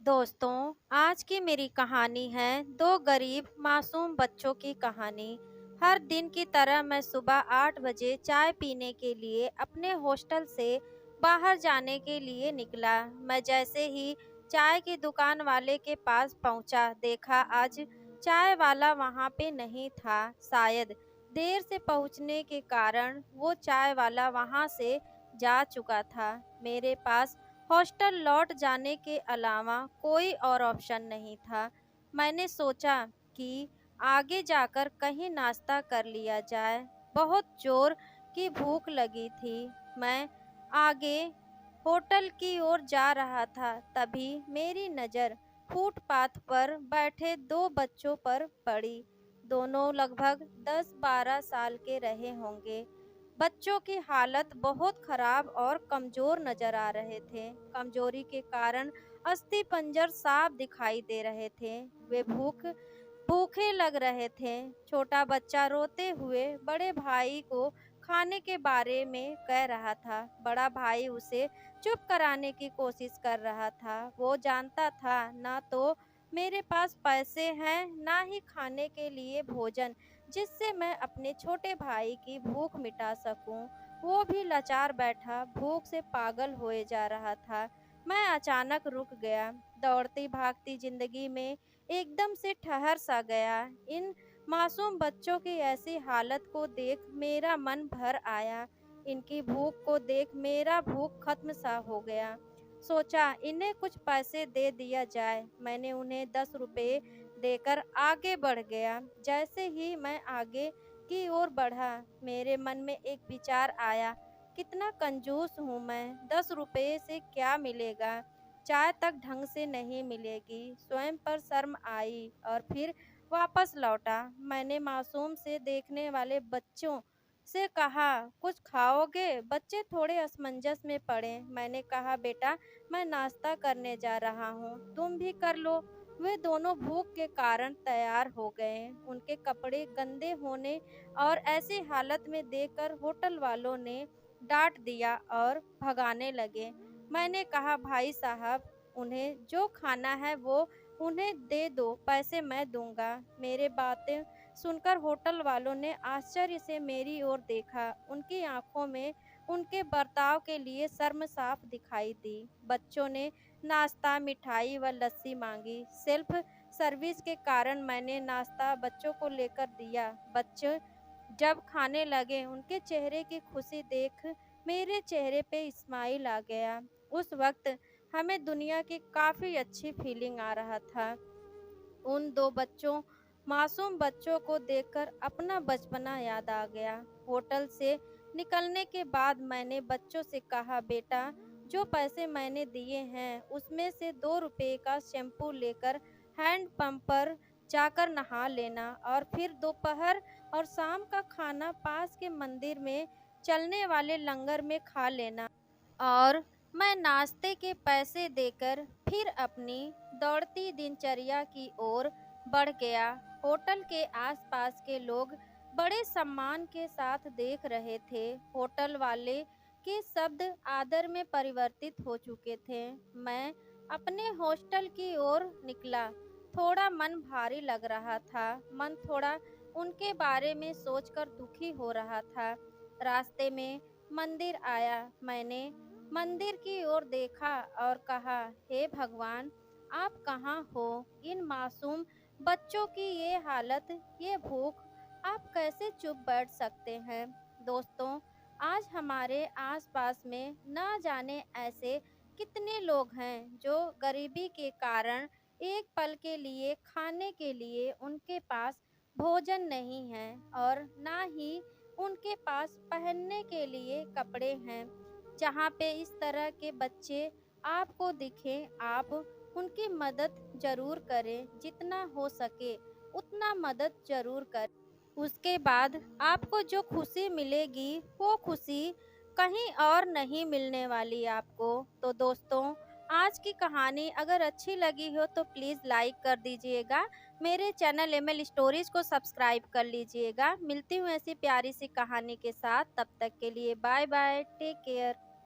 दोस्तों, आज की मेरी कहानी है दो गरीब मासूम बच्चों की कहानी। हर दिन की तरह मैं सुबह 8 बजे चाय पीने के लिए अपने हॉस्टल से बाहर जाने के लिए निकला। मैं जैसे ही चाय की दुकान वाले के पास पहुंचा, देखा आज चाय वाला वहां पे नहीं था। शायद देर से पहुंचने के कारण वो चाय वाला वहां से जा चुका था। मेरे पास हॉस्टल लौट जाने के अलावा कोई और ऑप्शन नहीं था। मैंने सोचा कि आगे जाकर कहीं नाश्ता कर लिया जाए। बहुत जोर की भूख लगी थी। मैं आगे होटल की ओर जा रहा था, तभी मेरी नज़र फुटपाथ पर बैठे दो बच्चों पर पड़ी। दोनों लगभग 10-12 साल के रहे होंगे। बच्चों की हालत बहुत खराब और कमज़ोर नज़र आ रहे थे। कमज़ोरी के कारण अस्थि पंजर साफ दिखाई दे रहे थे। वे भूखे लग रहे थे। छोटा बच्चा रोते हुए बड़े भाई को खाने के बारे में कह रहा था। बड़ा भाई उसे चुप कराने की कोशिश कर रहा था। वो जानता था ना तो मेरे पास पैसे हैं, ना ही खाने के लिए भोजन जिससे मैं अपने छोटे भाई की भूख मिटा सकूं। वो भी लाचार बैठा भूख से पागल होए जा रहा था। मैं अचानक रुक गया। दौड़ती भागती जिंदगी में एकदम से ठहर सा गया। इन मासूम बच्चों की ऐसी हालत को देख मेरा मन भर आया। इनकी भूख को देख मेरा भूख खत्म सा हो गया। सोचा इन्हें कुछ पैसे दे दिया जाए। मैंने उन्हें 10 रुपए देकर आगे बढ़ गया। जैसे ही मैं आगे की ओर बढ़ा, मेरे मन में एक विचार आया, कितना कंजूस हूँ मैं। 10 रुपए से क्या मिलेगा, चाय तक ढंग से नहीं मिलेगी। स्वयं पर शर्म आई और फिर वापस लौटा। मैंने मासूम से देखने वाले बच्चों से कहा, कुछ खाओगे? बच्चे थोड़े असमंजस में पड़े। मैंने कहा, बेटा मैं नाश्ता करने जा रहा हूँ, तुम भी कर लो। वे दोनों भूख के कारण तैयार हो गए। उनके कपड़े गंदे होने और ऐसी हालत में देखकर होटल वालों ने डांट दिया और भगाने लगे। मैंने कहा, भाई साहब उन्हें जो खाना है वो उन्हें दे दो, पैसे मैं दूंगा। मेरे बातें सुनकर होटल वालों ने आश्चर्य से मेरी ओर देखा। उनकी आंखों में उनके बर्ताव के लिए शर्म साफ दिखाई दी। बच्चों ने नाश्ता, मिठाई व लस्सी मांगी। सेल्फ सर्विस के कारण मैंने नाश्ता बच्चों को लेकर दिया। बच्चे जब खाने लगे, उनके चेहरे की खुशी देख मेरे चेहरे पे स्माइल आ गया। उस वक्त हमें दुनिया की काफ़ी अच्छी फीलिंग आ रहा था। उन दो मासूम बच्चों को देखकर अपना बचपना याद आ गया। होटल से निकलने के बाद मैंने बच्चों से कहा, बेटा जो पैसे मैंने दिए हैं उसमें से 2 रुपए का शैम्पू लेकर हैंड पंप पर जाकर नहा लेना और फिर दोपहर और शाम का खाना पास के मंदिर में चलने वाले लंगर में खा लेना। और मैं नाश्ते के पैसे देकर फिर अपनी दौड़ती दिनचर्या की ओर बढ़ गया। होटल के आसपास के लोग बड़े सम्मान के साथ देख रहे थे। होटल वाले के शब्द आदर में परिवर्तित हो चुके थे। मैं अपने हॉस्टल की ओर निकला। थोड़ा मन भारी लग रहा था। मन थोड़ा उनके बारे में सोचकर दुखी हो रहा था। रास्ते में मंदिर आया। मैंने मंदिर की ओर देखा और कहा, हे भगवान आप कहाँ हो? इन मासूम बच्चों की ये हालत, ये भूख, आप कैसे चुप बैठ सकते हैं? दोस्तों, आज हमारे आसपास में ना जाने ऐसे कितने लोग हैं जो गरीबी के कारण एक पल के लिए खाने के लिए उनके पास भोजन नहीं है और ना ही उनके पास पहनने के लिए कपड़े हैं। जहाँ पे इस तरह के बच्चे आपको दिखें, आप उनकी मदद ज़रूर करें। जितना हो सके उतना मदद ज़रूर करें। उसके बाद आपको जो खुशी मिलेगी वो खुशी कहीं और नहीं मिलने वाली आपको। तो दोस्तों, आज की कहानी अगर अच्छी लगी हो तो प्लीज़ लाइक कर दीजिएगा। मेरे चैनल एमएल स्टोरीज को सब्सक्राइब कर लीजिएगा। मिलती हूँ ऐसी प्यारी सी कहानी के साथ। तब तक के लिए बाय बाय, टेक केयर।